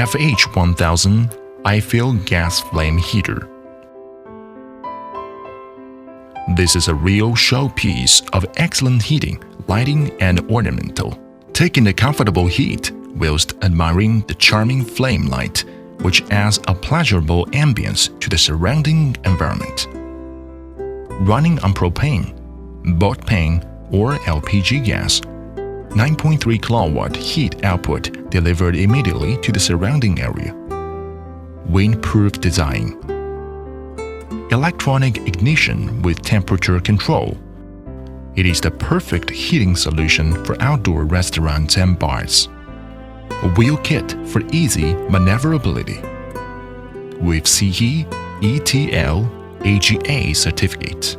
FH1000 Gas Flame Heater. This is a real showpiece of excellent heating, lighting, and ornamental, taking a comfortable heat whilst admiring the charming flame light, which adds a pleasurable ambience to the surrounding environment. Running on propane, butane, or LPG gas, 9.3 kW heat output delivered immediately to the surrounding area. Windproof design. Electronic ignition with temperature control. It is the perfect heating solution for outdoor restaurants and bars. A wheel kit for easy maneuverability. With CE, ETL, AGA certificates.